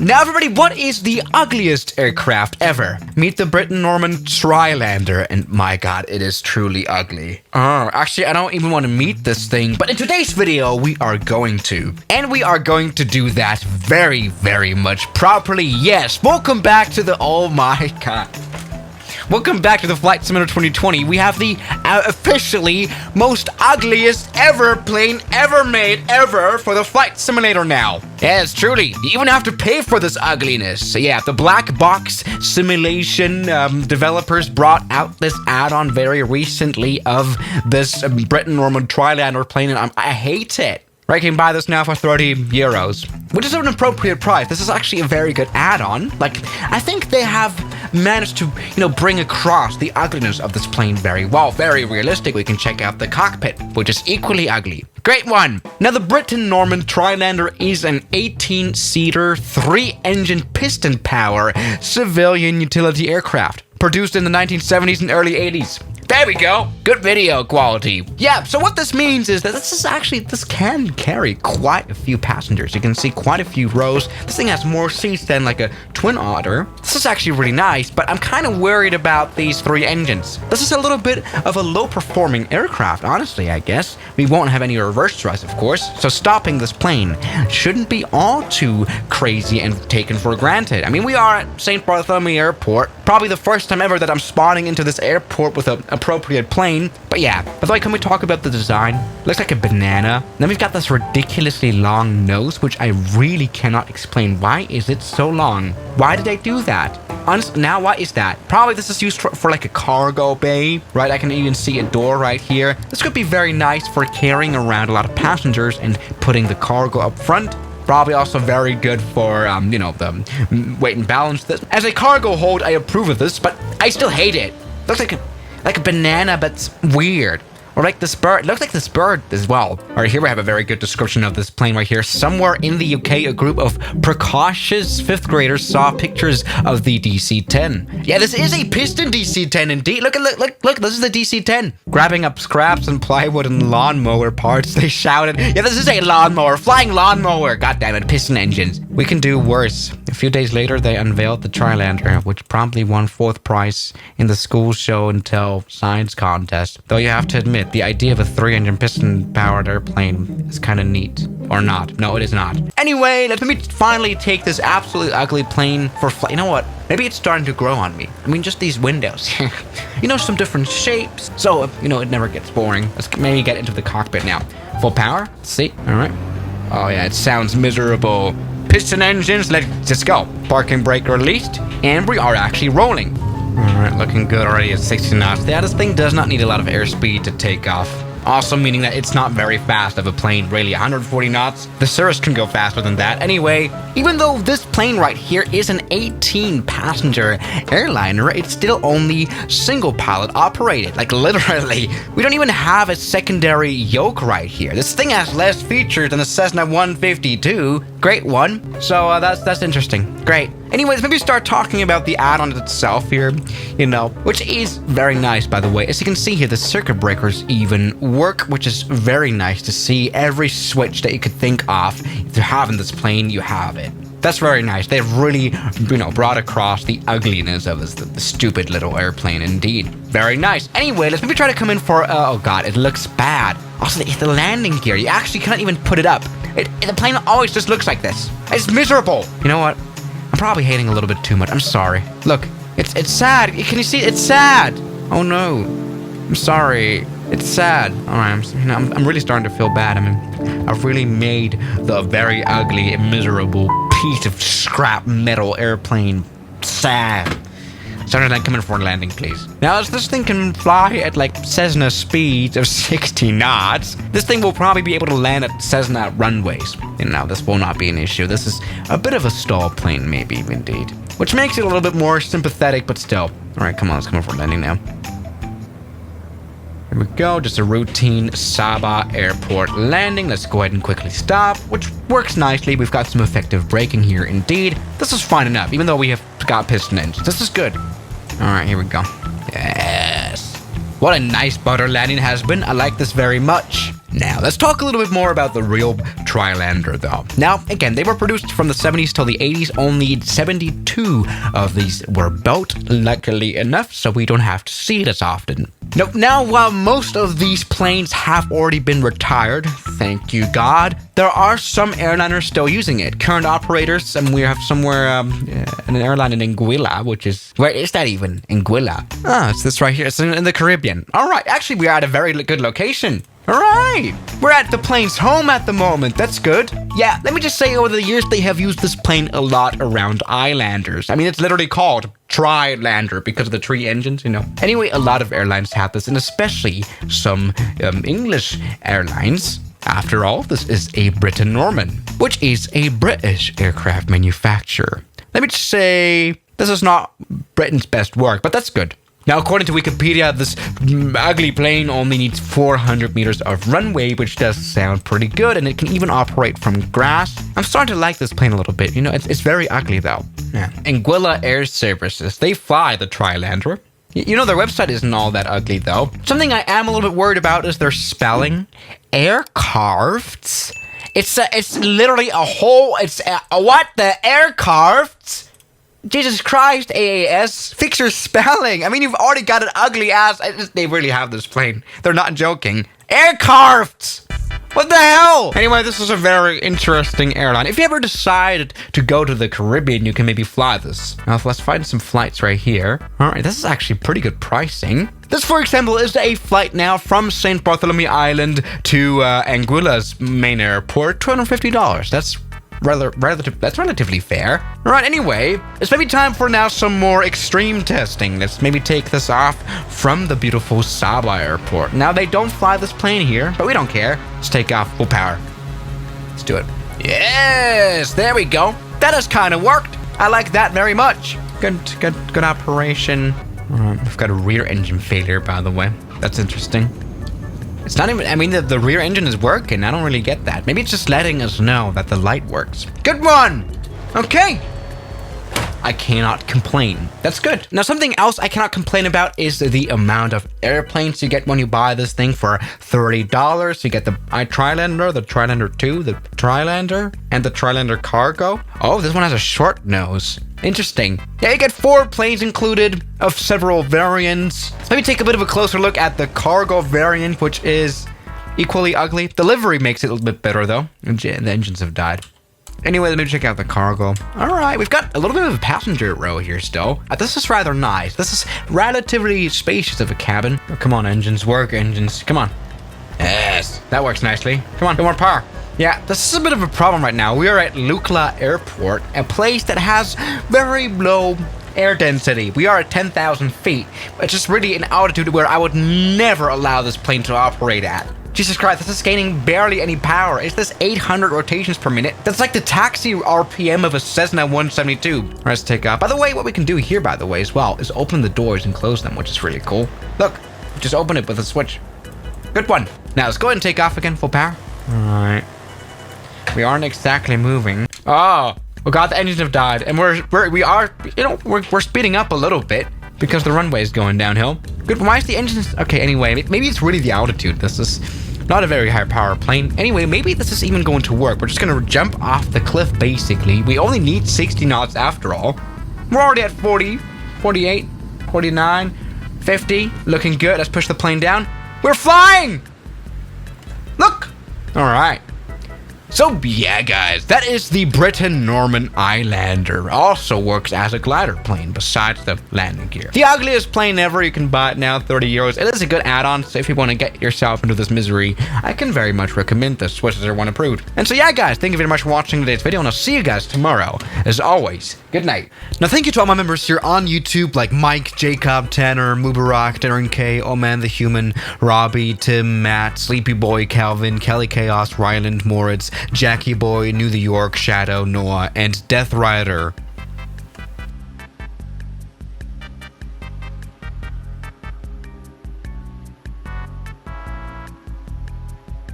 Now everybody, what is the ugliest aircraft ever? Meet the Britten-Norman Trylander, and my god, it is truly ugly. Actually, I don't even want to meet this thing, but in today's video, we are going to. And we are going to do that very, very much properly. Yes, welcome back to the, oh my god. Welcome back to the Flight Simulator 2020. We have the officially most ugliest ever plane ever made ever for the Flight Simulator now. Yes, truly. You even have to pay for this ugliness. So yeah, the black box simulation developers brought out this add-on very recently of this Britten-Norman Trylander plane, and I hate it. I can buy this now for 30 euros, which is an appropriate price. This is actually a very good add-on. Like, I think they have managed to, bring across the ugliness of this plane very well. Very realistic. We can check out the cockpit, which is equally ugly. Great one. Now, the Britten-Norman Trylander is an 18-seater, 3-engine piston power civilian utility aircraft, produced in the 1970s and early 80s. There we go. Good video quality. Yeah, so what this means is that this can carry quite a few passengers. You can see quite a few rows. This thing has more seats than like a Twin Otter. This is actually really nice, but I'm kind of worried about these 3 engines. This is a little bit of a low-performing aircraft, honestly, I guess. We won't have any reverse thrust, of course, so stopping this plane shouldn't be all too crazy and taken for granted. I mean, we are at St. Bartholomew Airport. Probably the first time ever that I'm spawning into this airport with an appropriate plane. But yeah, by the way, can we talk about the design? Looks like a banana. Then we've got this ridiculously long nose, which I really cannot explain. Why is it so long? Why did they do that? Honestly, now what is that? Probably this is used for like a cargo bay, right? I can even see a door right here. This could be very nice for carrying around a lot of passengers and putting the cargo up front. Probably also very good for, the weight and balance. As a cargo hold, I approve of this, but I still hate it. Looks like a banana, but it's weird. Or like this bird. It looks like this bird as well. All right, here we have a very good description of this plane right here. Somewhere in the UK, a group of precocious 5th graders saw pictures of the DC-10. Yeah, this is a piston DC-10 indeed. Look, this is the DC-10. Grabbing up scraps and plywood and lawnmower parts, they shouted, yeah, this is a lawnmower, flying lawnmower. God damn it, piston engines. We can do worse. A few days later, they unveiled the Trylander, which promptly won 4th prize in the school show and tell science contest. Though you have to admit, the idea of a 3-engine piston-powered airplane is kind of neat. Or not. No, it is not. Anyway, let me finally take this absolutely ugly plane for flight. You know what? Maybe it's starting to grow on me. I mean, just these windows. Some different shapes. So, it never gets boring. Let's maybe get into the cockpit now. Full power. Let's see. All right. Oh, yeah, it sounds miserable. Piston engines, let's just go. Parking brake released, and we are actually rolling. Alright, looking good already at 60 knots. Yeah, this thing does not need a lot of airspeed to take off. Also meaning that it's not very fast of a plane, really. 140 knots. The Cirrus can go faster than that. Anyway, even though this plane right here is an 18-passenger airliner, it's still only single pilot operated. Like literally, we don't even have a secondary yoke right here. This thing has less features than the Cessna 152. Great one. So that's interesting. Great. Anyways, maybe start talking about the add-on itself here, which is very nice, by the way. As you can see here, the circuit breakers even work, which is very nice to see. Every switch that you could think of, if you have in this plane, you have it. That's very nice. They've really, brought across the ugliness of the stupid little airplane, indeed. Very nice. Anyway, let's maybe try to come in for, oh god, it looks bad. Also, the landing gear, you actually can't even put it up. The plane always just looks like this. It's miserable. You know what? I'm probably hating a little bit too much. I'm sorry. Look, it's sad. Can you see? It's sad. Oh no. I'm sorry. It's sad. All right. I'm really starting to feel bad. I mean, I've really made the very ugly and miserable piece of scrap metal airplane sad. Starting coming for a landing, please. Now, as this thing can fly at like Cessna speeds of 60 knots, this thing will probably be able to land at Cessna runways. This will not be an issue. This is a bit of a stall plane, maybe, indeed. Which makes it a little bit more sympathetic, but still. All right, come on, let's come for a landing now. Here we go, just a routine Sabah airport landing. Let's go ahead and quickly stop, which works nicely. We've got some effective braking here, indeed. This is fine enough, even though we have got piston engines. This is good. All right, here we go. Yes. What a nice butter landing has been. I like this very much. Now, let's talk a little bit more about the real Trilander though. Now, again, they were produced from the 70s till the 80s. Only 72 of these were built, luckily enough, so we don't have to see it as often. Now, while most of these planes have already been retired, thank you God, there are some airliners still using it. Current operators, and we have somewhere an airline in Anguilla, which is, where is that even? Anguilla. Ah, it's this right here. It's in the Caribbean. All right, actually, we are at a very good location. All right, we're at the plane's home at the moment. That's good. Yeah, let me just say, over the years, they have used this plane a lot around islanders. I mean, it's literally called Trilander because of the tree engines, you know. Anyway, a lot of airlines have this, and especially some English airlines. After all, this is a Britten Norman, which is a British aircraft manufacturer. Let me just say, this is not Britain's best work, but that's good. Now, according to Wikipedia, this ugly plane only needs 400 meters of runway, which does sound pretty good, and it can even operate from grass. I'm starting to like this plane a little bit. You know, it's very ugly, though. Yeah. Anguilla Air Services, they fly the Trilander. You know, their website isn't all that ugly, though. Something I am a little bit worried about is their spelling. Air carved? It's literally a whole, what the air carved? Jesus Christ, AAS, fix your spelling. I mean, you've already got an ugly ass. They really have this plane. They're not joking. Air carved. What the hell? Anyway, this is a very interesting airline. If you ever decide to go to the Caribbean, you can maybe fly this. Now, let's find some flights right here. All right, this is actually pretty good pricing. This, for example, is a flight now from St. Bartholomew Island to Anguilla's main airport. $250. That's relatively fair. All right, anyway, it's maybe time for now some more extreme testing. Let's maybe take this off from the beautiful Saba Airport. Now, they don't fly this plane here, but we don't care. Let's take off full power. Let's do it. Yes, there we go. That has kind of worked. I like that very much. Good operation. We've got a rear engine failure, by the way. That's interesting. It's not even, I mean, the rear engine is working. I don't really get that. Maybe it's just letting us know that the light works. Good one. Okay. I cannot complain. That's good. Now, something else I cannot complain about is the amount of airplanes you get when you buy this thing for $30. You get the Trilander, the Trilander 2, the Trilander, and the Trilander Cargo. Oh, this one has a short nose. Interesting. Yeah, you get 4 planes included of several variants. Let's maybe take a bit of a closer look at the cargo variant, which is equally ugly. The livery makes it a little bit better, though. The engines have died. Anyway, let me check out the cargo. All right, we've got a little bit of a passenger row here still. This is rather nice. This is relatively spacious of a cabin. Oh, come on, engines. Work, engines. Come on. Yes, that works nicely. Come on, get more power. Yeah, this is a bit of a problem right now. We are at Lukla Airport, a place that has very low air density. We are at 10,000 feet. It's just really an altitude where I would never allow this plane to operate at. Jesus Christ, this is gaining barely any power. Is this 800 rotations per minute? That's like the taxi RPM of a Cessna 172. All right, let's take off. By the way, what we can do here, by the way, as well, is open the doors and close them, which is really cool. Look, just open it with a switch. Good one. Now, let's go ahead and take off again, full power. All right. We aren't exactly moving. Oh God, the engines have died, and we're speeding up a little bit because the runway is going downhill. Good. Why is the engines? Okay. Anyway, maybe it's really the altitude. This is not a very high power plane. Anyway, maybe this is even going to work. We're just gonna jump off the cliff. Basically, we only need 60 knots after all. We're already at 40, 48, 49, 50. Looking good. Let's push the plane down. We're flying. Look. All right. So yeah, guys, that is the Britten Norman Islander. Also works as a glider plane besides the landing gear. The ugliest plane ever. You can buy it now, 30 euros. It is a good add-on, so if you want to get yourself into this misery, I can very much recommend this. Switches are one approved. And so yeah, guys, thank you very much for watching today's video, and I'll see you guys tomorrow. As always, good night. Now, thank you to all my members here on YouTube, like Mike, Jacob, Tanner, Mubarak, Darren K, Oman the Human, Robbie, Tim, Matt, Sleepy Boy, Calvin, Kelly Chaos, Ryland, Moritz, Jackie Boy, New York, Shadow, Noah, and Death Rider.